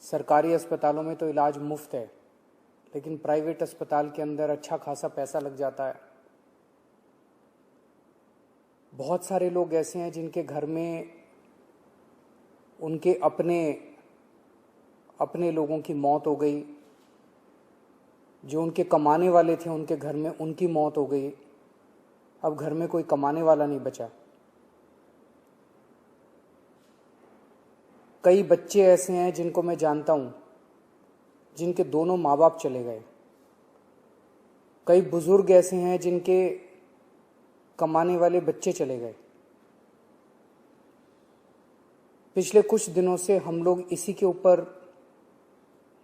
सरकारी अस्पतालों में तो इलाज मुफ्त है, लेकिन प्राइवेट अस्पताल के अंदर अच्छा खासा पैसा लग जाता है। बहुत सारे लोग ऐसे हैं जिनके घर में उनके अपने लोगों की मौत हो गई, जो उनके कमाने वाले थे उनके घर में उनकी मौत हो गई। अब घर में कोई कमाने वाला नहीं बचा। कई बच्चे ऐसे हैं जिनको मैं जानता हूं, जिनके दोनों माँ बाप चले गए। कई बुजुर्ग ऐसे हैं जिनके कमाने वाले बच्चे चले गए। पिछले कुछ दिनों से हम लोग इसी के ऊपर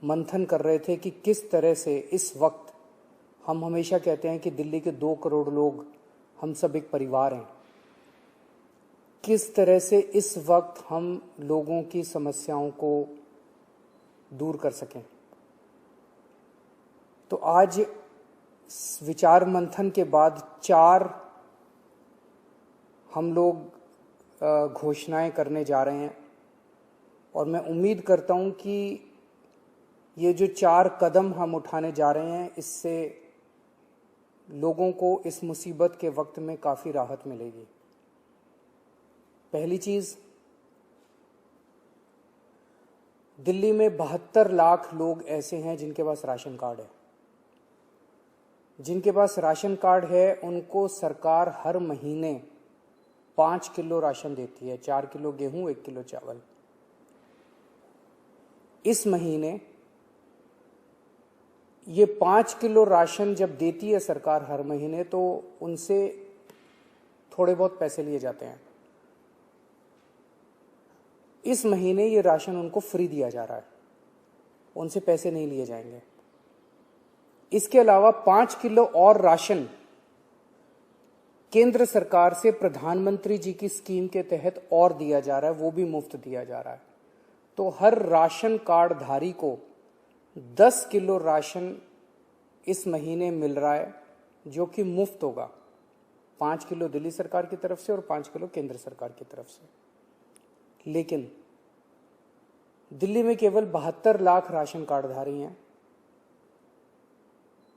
मंथन कर रहे थे कि किस तरह से इस वक्त, हम हमेशा कहते हैं कि दिल्ली के 2 करोड़ लोग हम सब एक परिवार हैं, किस तरह से इस वक्त हम लोगों की समस्याओं को दूर कर सकें। तो आज विचार मंथन के बाद 4 हम लोग घोषणाएं करने जा रहे हैं, और मैं उम्मीद करता हूं कि ये जो 4 कदम हम उठाने जा रहे हैं, इससे लोगों को इस मुसीबत के वक्त में काफ़ी राहत मिलेगी। पहली चीज़, दिल्ली में 72 लाख लोग ऐसे हैं जिनके पास राशन कार्ड है। जिनके पास राशन कार्ड है उनको सरकार हर महीने 5 किलो राशन देती है, 4 किलो गेहूं, 1 किलो चावल। इस महीने ये 5 किलो राशन जब देती है सरकार हर महीने, तो उनसे थोड़े बहुत पैसे लिए जाते हैं। इस महीने ये राशन उनको फ्री दिया जा रहा है, उनसे पैसे नहीं लिए जाएंगे। इसके अलावा 5 किलो और राशन केंद्र सरकार से प्रधानमंत्री जी की स्कीम के तहत और दिया जा रहा है, वो भी मुफ्त दिया जा रहा है। तो हर राशन कार्ड धारी को 10 किलो राशन इस महीने मिल रहा है, जो कि मुफ्त होगा। 5 किलो दिल्ली सरकार की तरफ से और 5 किलो केंद्र सरकार की तरफ से। लेकिन दिल्ली में केवल 72 लाख राशन कार्डधारी हैं।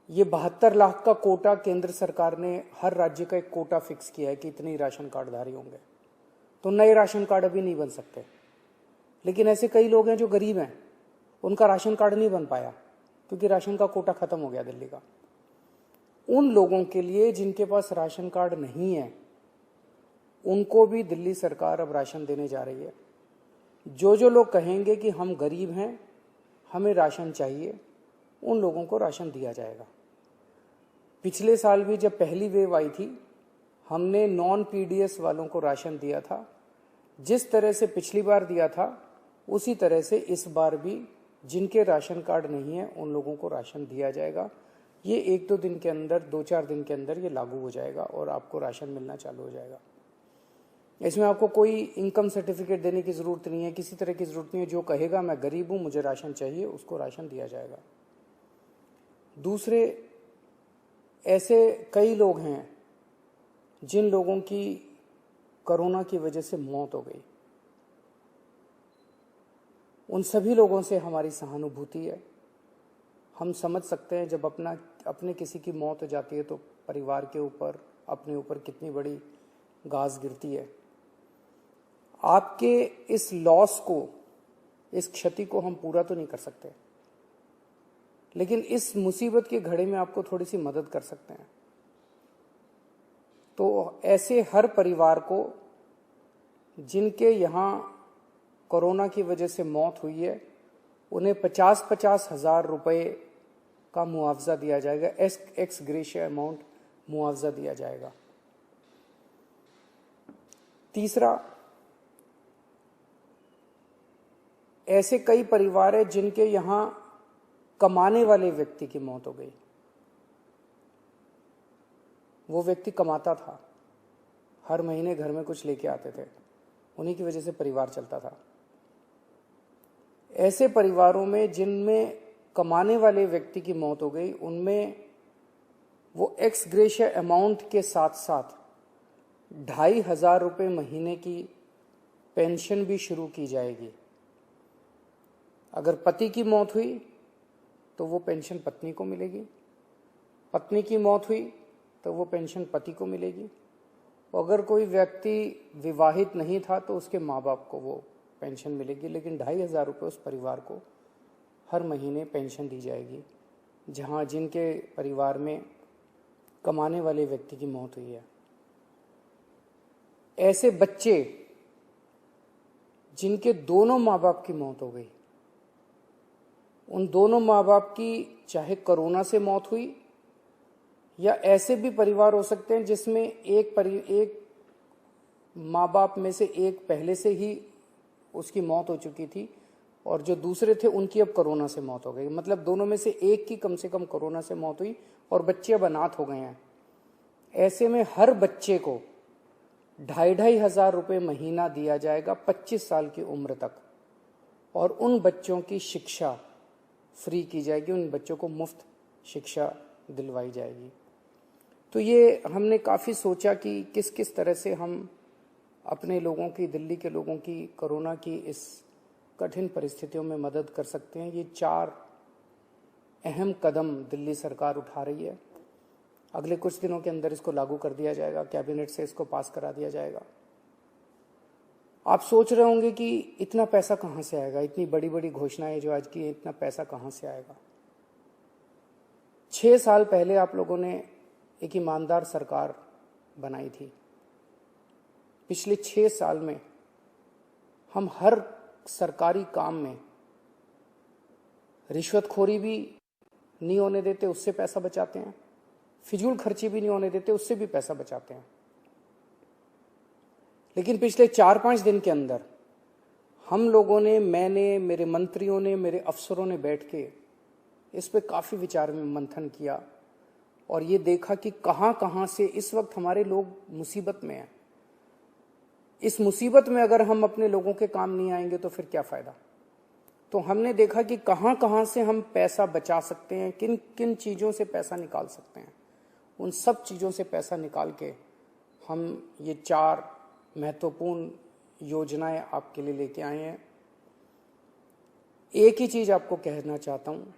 ये 72 लाख का कोटा केंद्र सरकार ने, हर राज्य का एक कोटा फिक्स किया है कि इतने ही राशन कार्डधारी होंगे। तो नए राशन कार्ड अभी नहीं बन सकते। लेकिन ऐसे कई लोग हैं जो गरीब हैं, उनका राशन कार्ड नहीं बन पाया क्योंकि राशन का कोटा खत्म हो गया दिल्ली का। उन लोगों के लिए जिनके पास राशन कार्ड नहीं है, उनको भी दिल्ली सरकार अब राशन देने जा रही है। जो लोग कहेंगे कि हम गरीब हैं, हमें राशन चाहिए, उन लोगों को राशन दिया जाएगा। पिछले साल भी जब पहली वेव आई थी, हमने नॉन पीडीएस वालों को राशन दिया था। जिस तरह से पिछली बार दिया था, उसी तरह से इस बार भी जिनके राशन कार्ड नहीं है उन लोगों को राशन दिया जाएगा। ये 1-2 दिन के अंदर, 2-4 दिन के अंदर ये लागू हो जाएगा और आपको राशन मिलना चालू हो जाएगा। इसमें आपको कोई इनकम सर्टिफिकेट देने की ज़रूरत नहीं है, किसी तरह की ज़रूरत नहीं है। जो कहेगा मैं गरीब हूँ, मुझे राशन चाहिए, उसको राशन दिया जाएगा। दूसरे, ऐसे कई लोग हैं जिन लोगों की कोरोना की वजह से मौत हो गई। उन सभी लोगों से हमारी सहानुभूति है। हम समझ सकते हैं जब अपने किसी की मौत हो जाती है तो परिवार के ऊपर, अपने ऊपर कितनी बड़ी गाज गिरती है। आपके इस लॉस को, इस क्षति को हम पूरा तो नहीं कर सकते, लेकिन इस मुसीबत के घड़े में आपको थोड़ी सी मदद कर सकते हैं। तो ऐसे हर परिवार को जिनके यहाँ कोरोना की वजह से मौत हुई है, उन्हें 50-50 हज़ार रुपये का मुआवजा दिया जाएगा। एक्स ग्रेशिया अमाउंट मुआवजा दिया जाएगा। तीसरा, ऐसे कई परिवार हैं जिनके यहाँ कमाने वाले व्यक्ति की मौत हो गई। वो व्यक्ति कमाता था, हर महीने घर में कुछ लेके आते थे, उन्हीं की वजह से परिवार चलता था। ऐसे परिवारों में जिनमें कमाने वाले व्यक्ति की मौत हो गई, उनमें वो एक्स ग्रेशिया अमाउंट के साथ साथ 2,500 रुपये महीने की पेंशन भी शुरू की जाएगी। अगर पति की मौत हुई तो वो पेंशन पत्नी को मिलेगी, पत्नी की मौत हुई तो वो पेंशन पति को मिलेगी, और अगर कोई व्यक्ति विवाहित नहीं था तो उसके माँ बाप को वो पेंशन मिलेगी। लेकिन 2,500 रुपये उस परिवार को हर महीने पेंशन दी जाएगी जहाँ जिनके परिवार में कमाने वाले व्यक्ति की मौत हुई है। ऐसे बच्चे जिनके दोनों माँ बाप की मौत हो गई, उन दोनों माँ बाप की चाहे कोरोना से मौत हुई, या ऐसे भी परिवार हो सकते हैं जिसमें एक माँ बाप में से एक पहले से ही उसकी मौत हो चुकी थी और जो दूसरे थे उनकी अब कोरोना से मौत हो गई। मतलब दोनों में से एक की कम से कम कोरोना से मौत हुई और बच्चे अब अनाथ हो गए हैं। ऐसे में हर बच्चे को 2,500 रुपये महीना दिया जाएगा 25 साल की उम्र तक, और उन बच्चों की शिक्षा फ्री की जाएगी, उन बच्चों को मुफ्त शिक्षा दिलवाई जाएगी। तो ये हमने काफ़ी सोचा कि किस किस तरह से हम अपने लोगों की, दिल्ली के लोगों की कोरोना की इस कठिन परिस्थितियों में मदद कर सकते हैं। ये 4 अहम कदम दिल्ली सरकार उठा रही है। अगले कुछ दिनों के अंदर इसको लागू कर दिया जाएगा, कैबिनेट से इसको पास करा दिया जाएगा। आप सोच रहे होंगे कि इतना पैसा कहाँ से आएगा, इतनी बड़ी बड़ी घोषणाएं जो आज की है, इतना पैसा कहाँ से आएगा। 6 साल पहले आप लोगों ने एक ईमानदार सरकार बनाई थी। पिछले 6 साल में हम हर सरकारी काम में रिश्वतखोरी भी नहीं होने देते, उससे पैसा बचाते हैं, फिजूल खर्ची भी नहीं होने देते, उससे भी पैसा बचाते हैं। लेकिन पिछले 4-5 दिन के अंदर हम लोगों ने, मैंने, मेरे मंत्रियों ने, मेरे अफसरों ने बैठ के इस पे काफ़ी विचार में मंथन किया और ये देखा कि कहाँ कहाँ से इस वक्त हमारे लोग मुसीबत में हैं। इस मुसीबत में अगर हम अपने लोगों के काम नहीं आएंगे तो फिर क्या फ़ायदा। तो हमने देखा कि कहाँ कहाँ से हम पैसा बचा सकते हैं, किन किन चीज़ों से पैसा निकाल सकते हैं। उन सब चीज़ों से पैसा निकाल के हम ये 4 महत्वपूर्ण योजनाएं आपके लिए लेके आए हैं। एक ही चीज़ आपको कहना चाहता हूँ,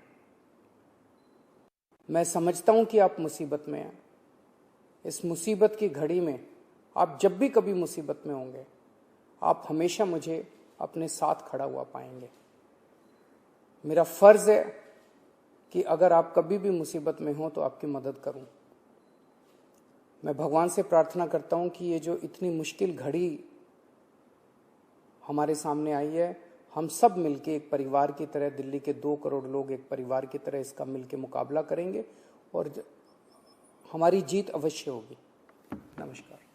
मैं समझता हूँ कि आप मुसीबत में हैं। इस मुसीबत की घड़ी में आप जब भी कभी मुसीबत में होंगे, आप हमेशा मुझे अपने साथ खड़ा हुआ पाएंगे। मेरा फ़र्ज़ है कि अगर आप कभी भी मुसीबत में हो तो आपकी मदद करूं। मैं भगवान से प्रार्थना करता हूं कि ये जो इतनी मुश्किल घड़ी हमारे सामने आई है, हम सब मिलके एक परिवार की तरह, दिल्ली के 2 करोड़ लोग एक परिवार की तरह इसका मिलके मुकाबला करेंगे और हमारी जीत अवश्य होगी। नमस्कार।